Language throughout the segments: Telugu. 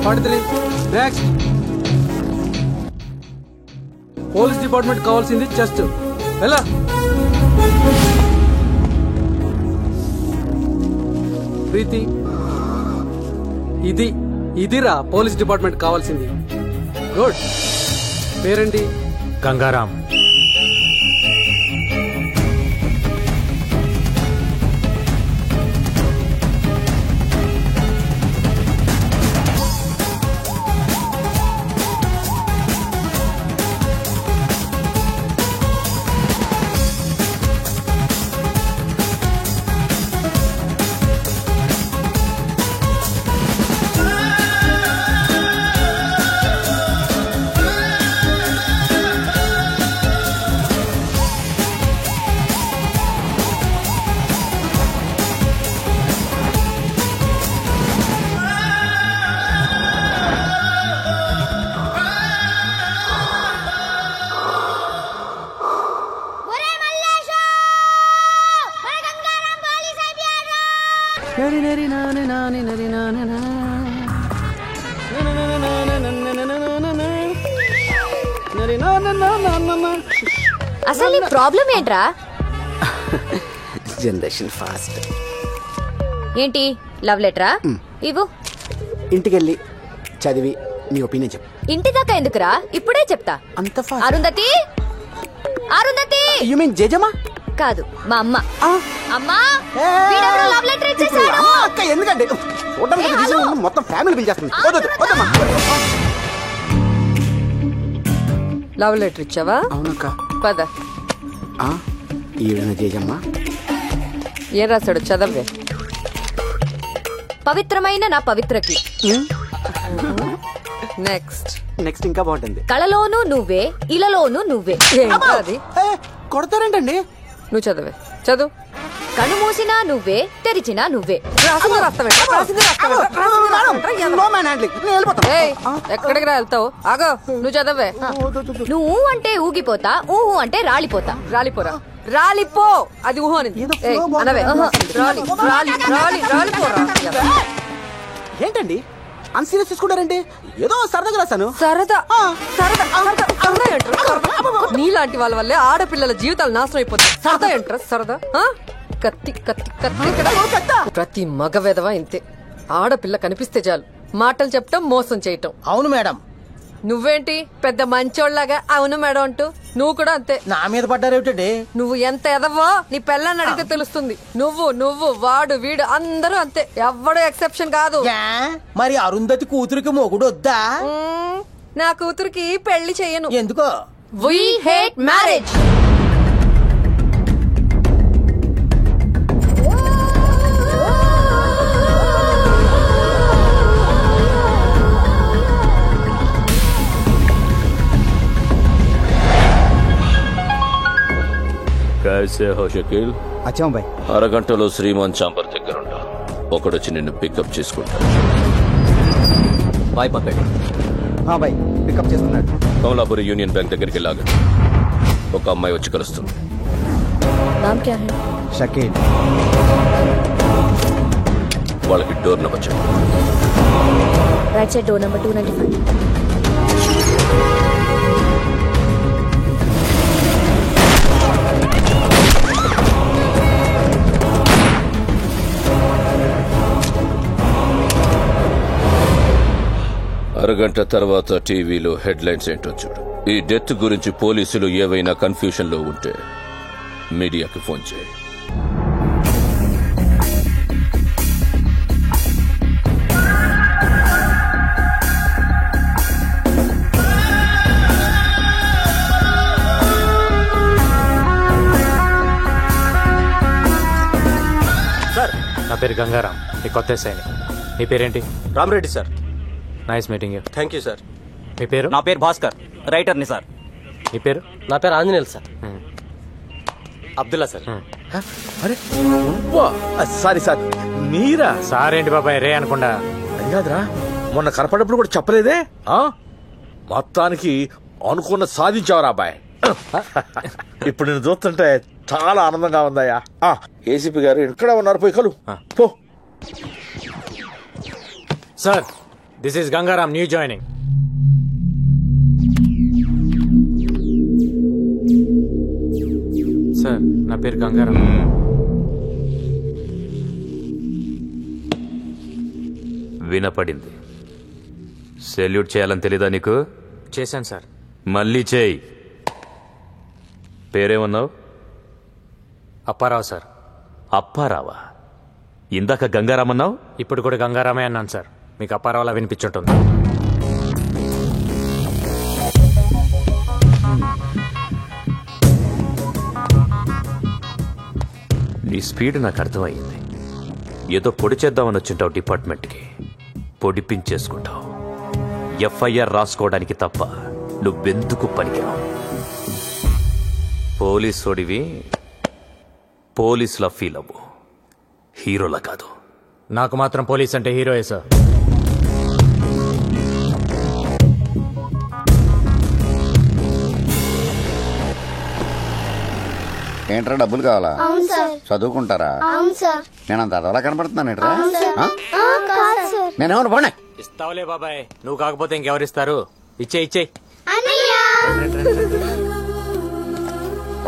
43 నెక్స్ట్. పోలీస్ డిపార్ట్మెంట్ కావాల్సింది చెస్ట్. ఎలా ప్రీతి, ఇదిరా పోలీస్ డిపార్ట్మెంట్ కావాల్సింది. గుడ్. పేరేంటి? గంగారాం. అసలు నీ ప్రాబ్లం ఏంట్రా? Generation fast. ఏంటి లవ్ లెటరా? ఇవ్వు. ఇంటికెళ్ళి చదివి నీ ఒపీనియన్ చెప్పు. ఇంటి దాకా ఎందుకురా, ఇప్పుడే చెప్తా. అంత fast? Arundhati, Arundhati. You mean Jejamma? కాదు, మా అమ్మ. అమ్మా, వీడెవరో లవ్ లెటర్ ఇచ్చేసాడు. అక్క ఎందుకంటే మొత్తం ఫ్యామిలీ పిలిచేస్తుంది. లవ్ లెటర్ ఇచ్చావా? అవునక్క. పద. ఈవిడ జేజమ్మా. ఏం రాశాడు చదవే. పవిత్రమైన నా పవిత్రకి. నెక్స్ట్. నెక్స్ట్ ఇంకా బాగుంటుంది. కళలోనూ నువ్వే, ఇలలోనూ నువ్వే. అది కొడతారేంటండి? నువ్వు చదవే. చదువు. కళ్ళు మూసినా నువ్వే, తెరిచినా నువ్వే. ఎక్కడికి రా వెళ్తావు? ఆగో, నువ్వు చదవే. నువ్వు అంటే ఊగిపోతా, ఊహు అంటే రాలిపోతా. రాలిపోరా. రాలిపో. అది ఊహు అని అనవే. రాలి రాలి రాలి రాలిపోరా. ఏంటండి అంత సీరియస్ తీసుకుంటారండి? ఏదో సరదాగా రాశాను. సరదా సరదా సరదా ఏంట్రా? నీలాంటి వాళ్ళ వల్లే ఆడపిల్లల జీవితాలు నాశనం అయిపోతాయి. సరదా ఏంట్రా సరదా? కత్తి కత్తి కత్తి. ప్రతి మగ వెధవ ఇంతే. ఆడపిల్ల కనిపిస్తే చాలు మాటలు చెప్పటం, మోసం చేయటం. అవును మేడం. నువ్వేంటి పెద్ద మంచోళ్ళగా అవును మేడం అంటూ? నువ్వు కూడా అంతే. నా మీద పడ్డారేమిటండి? నువ్వు ఎంత ఎదవో నీ పెళ్ళాన్ని అడిగితే తెలుస్తుంది. నువ్వు వాడు వీడు అందరూ అంతే. ఎవ్వడూ ఎక్సెప్షన్ కాదు. మరి అరుంధతి కూతురికి మొగుడు వద్దా? నా కూతురికి పెళ్లి చెయ్యను. ఎందుకో? We hate marriage. कैसे हो शकील? अच्छा भाई. అరగంటలో శ్రీమాన్ చాంబర్ దగ్గర ఉంటా. ఒకడొచ్చి నిన్ను పికప్ చేసుకుంటా. బాయ్ పక్కడి. బాయ్ పికప్ చేస్తున్నాడు. కమలాపురి యూనియన్ బ్యాంక్ దగ్గరికి లాగండి. ఒక అమ్మాయి వచ్చి కలుస్తుంది. నామ్ క్యా హై? షకీల్. వాళ్ళకి డోర్ నెంబర్ చెప్పు. Right side door number 295. అరగంట తర్వాత టీవీలో హెడ్లైన్స్ ఏంటో చూడు. ఈ డెత్ గురించి పోలీసులు ఏవైనా కన్ఫ్యూషన్ లో ఉంటే మీడియాకి ఫోన్ చేయి. సార్, నా పేరు గంగారాం. ఈ కొత్త ఎస్ఐని. నీ పేరేంటి? Ramareddy sir. Nice meeting you. Thank you sir. మీ పేరు? నా పేరు భాస్కర్, రైటర్ని సార్. మీ పేరు? నా పేరు ఆంజనేయులు సార్. అబ్దుల్లా సార్. అరే సారీ సార్. మీరా? సార్ ఏంటి బాబాయ్ రే అనకుండా? అది కాదురా, మొన్న కనపడప్పుడు కూడా చెప్పలేదే. మొత్తానికి అనుకున్న సాధించావురా అబ్బాయి. ఇప్పుడు నేను చూస్తుంటే చాలా ఆనందంగా ఉందయ్యా. ఏసీపీ గారు ఎక్కడ ఉన్నారు? పోయి కలు పో. Sir, this is Gangaram, new joining. Sir, నా పేరు గంగారాం. వినపడింది. సెల్యూట్ చేయాలని తెలీదా నీకు? చేశాను సార్. మళ్ళీ చేయి. పేరేమన్నావు? అప్పారావు సార్. అప్పారావా? ఇందాక గంగారామన్నావు. ఇప్పుడు కూడా గంగారామే అన్నాను సార్. మీకు అప్పారావులా వినిపించుంటుంది. నీ స్పీడ్ నాకు అర్థమైంది. ఏదో పొడి చేద్దామని వచ్చింటావు డిపార్ట్మెంట్కి. పొడిపించేసుకుంటావు. ఎఫ్ఐఆర్ రాసుకోవడానికి తప్ప నువ్వెందుకు పనికిరావు. పోలీసోడివి పోలీసులా ఫీల్ అవ్వు, హీరోలా కాదు. నాకు మాత్రం పోలీస్ అంటే హీరోయే సార్. ఏంట్రా డబ్బులు కావాలా? అవును సార్. చదువుకుంటారా? అవును సార్. నేను అంత అదోలా కనపడుతున్నాను ఏంట్రా? నేనేమన్నా పోనీ. ఇస్తావులే బాబాయ్, నువ్వు కాకపోతే ఇంకెవరిస్తారు? ఇచ్చే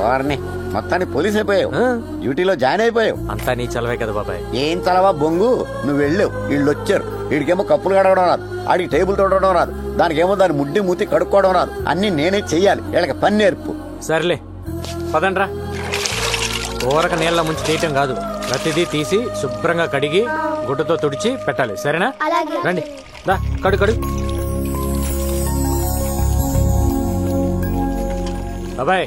వారిని మొత్తాన్ని పోలీస్ అయిపోయావు, డ్యూటీలో జాయిన్ అయిపోయావు. అంతా నీ చలవే కదా బాబాయ్. ఏం చలవా బొంగు, నువ్వు వెళ్ళావు, వీళ్ళు వచ్చారు. వీడికేమో కప్పులు కడగడం రాదు, ఆడికి టేబుల్ తోడడం రాదు, దానికేమో దాని ముడ్డి మూతి కడుక్కోవడం రాదు. అన్ని నేనే చెయ్యాలి. వీళ్ళకి పని నేర్పు. సర్లే పదండ్రా. ఊరక నీళ్ళ ముంచి తీయటం కాదు, ప్రతిదీ తీసి శుభ్రంగా కడిగి గుడ్డతో తుడిచి పెట్టాలి. సరేనా? రండి, దా కడు. బాబాయ్,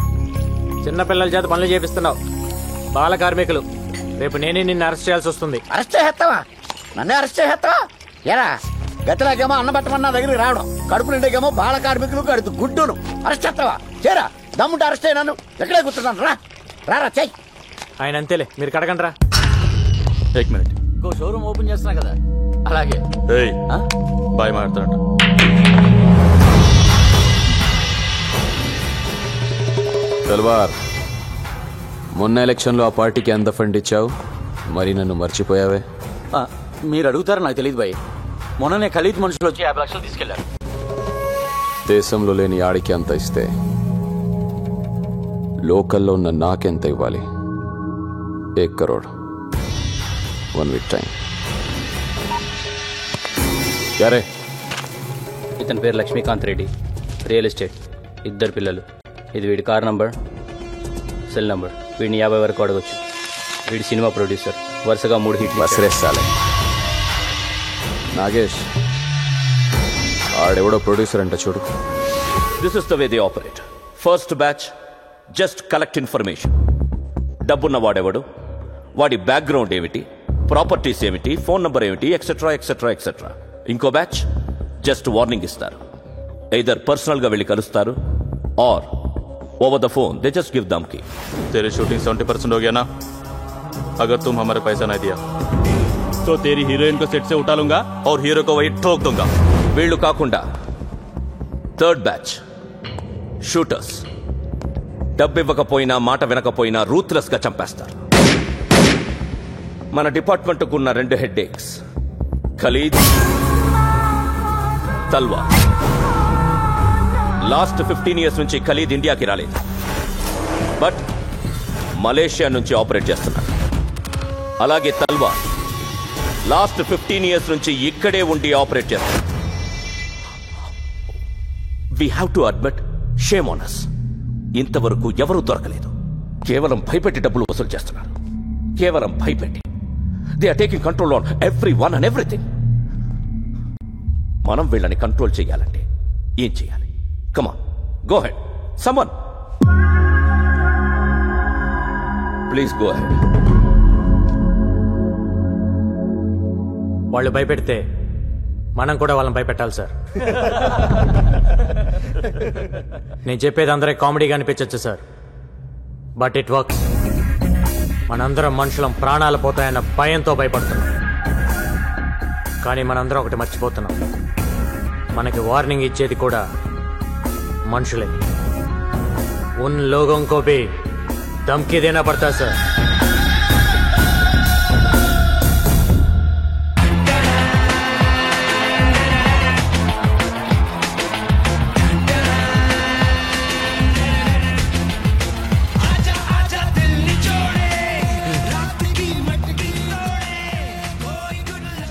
చిన్నపిల్లల చేత పనులు చేపిస్తున్నావు. బాల కార్మికులు. రేపు నేనే నిన్ను అరెస్ట్ చేయాల్సి వస్తుంది. అరెస్ట్ చేస్తావా? నన్నే అరెస్ట్ చేస్తావా? ఎరా గతిలాగేమో అన్న పెట్టమన్నా దగ్గరికి రావడం, కడుపు నిండేకేమో బాల కార్మికులు కడుతూ గుడ్డును అరెస్ట్ చేస్తావా? చేరా, దమ్ముంటే అరెస్ట్ అయ్యి నన్ను ఎక్కడే కూర్చున్నాను. రారా చెయ్యి. ఆయన అంతేలే, మీరు కడగండి రా. एक मिनिट. ఇంకో షోరూమ్ ఓపెన్ చేస్తున్నా కదా, అలాగే. బాయ్ మాట్లాడుతాడు. తల్వార్, మొన్న ఎలక్షన్లో ఆ పార్టీకి ఎంత ఫండ్ ఇచ్చావు? మరి నన్ను మర్చిపోయావే? మీరు అడుగుతారో నాకు తెలియదు భయ్. మొన్ననే ఖలీద్ మనుషులు వచ్చి 50 లక్షలు తీసుకెళ్లారు. దేశంలో లేని ఆడికి అంత ఇస్తే లోకల్లో ఉన్న నాకెంత ఇవ్వాలి? 1 crore. 1 week time. యారే, ఇతని పేరు లక్ష్మీకాంత్ రెడ్డి, రియల్ ఎస్టేట్, 2 పిల్లలు. ఇది వీడి కార్ నంబర్, సెల్ నంబర్. వీడిని 50 వరకు అడగొచ్చు. వీడి సినిమా ప్రొడ్యూసర్, వరుసగా 3 హిట్లు. బస్రేస్తాలే. నాగేష్, ఆడెవడో ప్రొడ్యూసర్ అంట చూడు. This is the way they operate. First batch just collect information. డబ్బున్న వాడెవడు, వాడి బ్యాక్గ్రౌండ్ ఏమిటి, ప్రాపర్టీస్ ఏమిటి, ఫోన్ నంబర్ ఏమిటి, ఎక్సెట్రా ఎక్సెట్రా ఎక్సెట్రా. ఇంకో బ్యాచ్ జస్ట్ వార్నింగ్ ఇస్తారు. ఎయిదర్ పర్సనల్ గా వెళ్ళి కలుస్తారు, or over the phone they just give धमकी. तेरी शूटिंग 70% हो गया ना? अगर तुम हमारे पैसा नहीं दिया तो तेरी हीरोइन को सेट से उठा लूंगा और हीरो को वही ठोक दूंगा. వీళ్ళు కాకుండా థర్డ్ బ్యాచ్ షూటర్స్. డబ్బు ఇవ్వకపోయినా మాట వినకపోయినా రూత్లెస్ గా చంపేస్తారు. మన డిపార్ట్మెంట్ కున్న 2 హెడ్ఏక్స్, ఖలీద్, తల్వార్. లాస్ట్ 15 years నుంచి ఖలీద్ ఇండియాకి రాలేదు, బట్ మలేషియా నుంచి ఆపరేట్ చేస్తున్నారు. అలాగే తల్వార్ లాస్ట్ 15 years నుంచి ఇక్కడే ఉండి ఆపరేట్ చేస్తున్నారు. We have to admit, shame on us. ఇంతవరకు ఎవరూ దొరకలేదు. కేవలం భయపెట్టి డబ్బులు వసూలు చేస్తున్నారు. కేవలం భయపెట్టి. They are taking control on everyone and everything. మనం వీళ్ళని కంట్రోల్ చేయాలంటే ఏం చేయాలి? Come on, go ahead. Someone. Please go ahead. వాళ్ళు భయపెడితే మనం కూడా వాళ్ళని భయపెట్టాలి సార్. నేను చెప్పేది అందరికి కామెడీగా అనిపించచ్చు సార్, బట్ ఇట్ వర్క్స్. మనందరం మనుషులం ప్రాణాలు పోతాయన్న భయంతో భయపడుతున్నాం. కానీ మనందరం ఒకటి మర్చిపోతున్నాం, మనకి వార్నింగ్ ఇచ్చేది కూడా మనుషులే. उन लोगों को भी धमकी देना पड़ता है सर.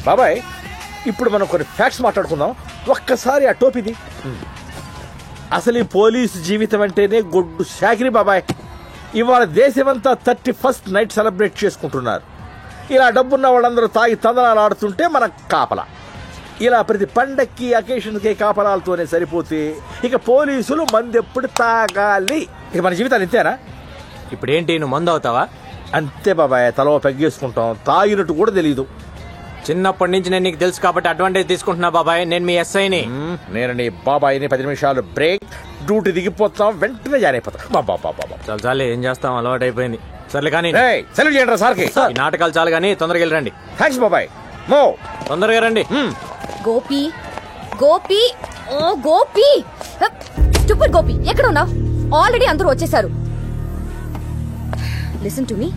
బాబాయ్ ఇప్పుడు మనం కొన్ని ఫ్యాక్ట్స్ మాట్లాడుకుందాం. ఒక్కసారి ఆ టోపీది. అసలు ఈ పోలీసు జీవితం అంటేనే గొడ్డు శాకిరి బాబాయ్. ఇవాళ దేశమంతా 31st నైట్ సెలబ్రేట్ చేసుకుంటున్నారు. ఇలా డబ్బున్న వాళ్ళందరూ తాగి తందనాలు ఆడుతుంటే మన కాపలా. ఇలా ప్రతి పండక్కి అకేషన్కి కాపలాలతోనే సరిపోతే ఇక పోలీసులు మందెప్పుడు తాగాలి? ఇక మన జీవితాలు ఇంతేనా? ఇప్పుడేంటి నువ్వు మందు అవుతావా? అంతే బాబాయ్, తలవ పెగ్గేసుకుంటాం. తాగినట్టు కూడా తెలియదు. చిన్నప్పటి నుంచి నేను నీకు తెలుసు కాబట్టి అడ్వాంటేజ్ తీసుకుంటున్నా బాబాయ్. నేను మీ ఎస్ఐని. నేను నీ బాబాయిని 10 నిమిషాలు బ్రేక్, డ్యూటీ దిగిపోతాం, వెంటనే జాయిన్ అయిపోతాం. చాలు చాలే, ఏం చేస్తాం, అలవాటు అయిపోయింది. సర్లే కానీ సెలవు చేయండి సార్కి. ఈ నాటకాలు చాలు కానీ తొందరగా వెళ్ళరండి. థ్యాంక్స్ బాబాయ్. మో తొందరగా రండి. గోపి గోపి ఓ గోపి, స్టూపిడ్ గోపి, ఎక్కడ ఉన్నావు? ఆల్రెడీ అందరూ వచ్చేసారు. Listen to me,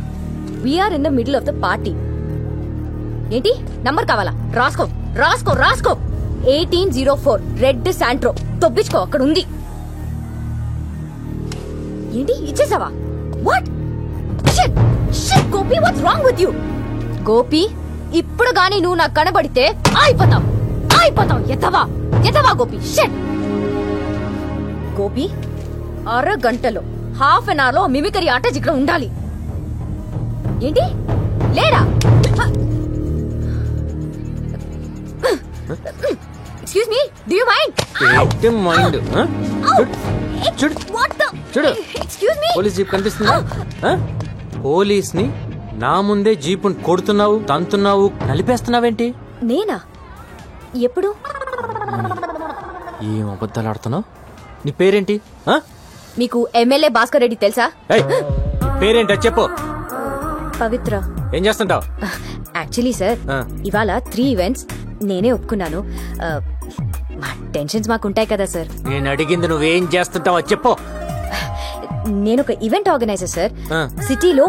we're in the middle of the party. ఏంటి నంబర్ కావాలా? రాసుకో రాసుకో రాసుకో. 1804 రెడ్ శాంట్రో. తొప్పించుకో, అక్కడ ఉంది. ఏంటి ఇచ్చేసావా? What shit shit Gopi, what's wrong with you? Gopi, ఇప్పుడు గానీ నువ్వు నాకు కనబడితే అయిపోతావు అయిపోతావు. ఎత్తవా ఎత్తవా గోపి. షిట్ గోపి, అరగంటలో హాఫ్ అన్ అవర్ లో మిమికరీ ఆట ఇక్కడ ఉండాలి. ఏంటి లేడా? Excuse me, do you mind? Mind చూడు చూడు. ఎక్స్క్యూజ్ మీ, పోలీస్ జీప్ కనిపిస్తుందా? పోలీస్ ని నా ముందే జీపుని కొడుతున్నావు, తంతున్నావు, నలిపేస్తున్నావేంటి? నేనా? ఎప్పుడు? ఏం అబద్ధాలు ఆడుతున్నావు? నీ పేరేంటి? మీకు ఎమ్మెల్యే భాస్కర్ రెడ్డి తెలుసా? పేరేంటో చెప్పు. పవిత్ర. ఏం చేస్తుంటావు? యాక్చువల్లీ సార్, ఇవాళ 3 ఈవెంట్స్ నేనే ఒప్పుకున్నాను. మా టెన్షన్స్ మాకుంటాయి కదా సార్. నేను అడిగింది నువ్వేం చేస్తుంటావో చెప్పు. నేను ఒక ఈవెంట్ ఆర్గనైజర్ సార్. సిటీలో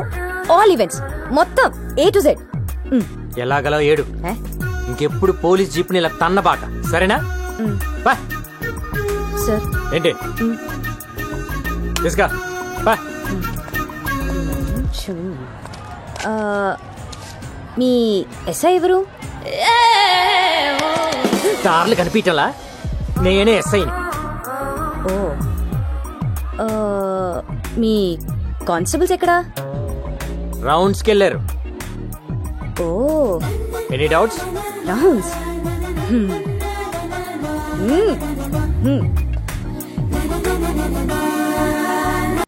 ఆల్ ఈవెంట్స్ మొత్తం A to Z. ఎలాగలో ఏడు. ఇంకెప్పుడు పోలీస్ జీప్ని ఇలా తన్నబాక, సరేనా? సార్ ఏంటి తీసుకా? మీ ఎస్ఐ ఎవరు? కార్లు కనిపించలా? నేనే ఎస్ఐని. ఓ, మీ కానిస్టేబుల్స్ ఎక్కడా? రౌండ్స్కి వెళ్ళారు. ఓ, ఎనీ డౌట్స్? రౌండ్స్.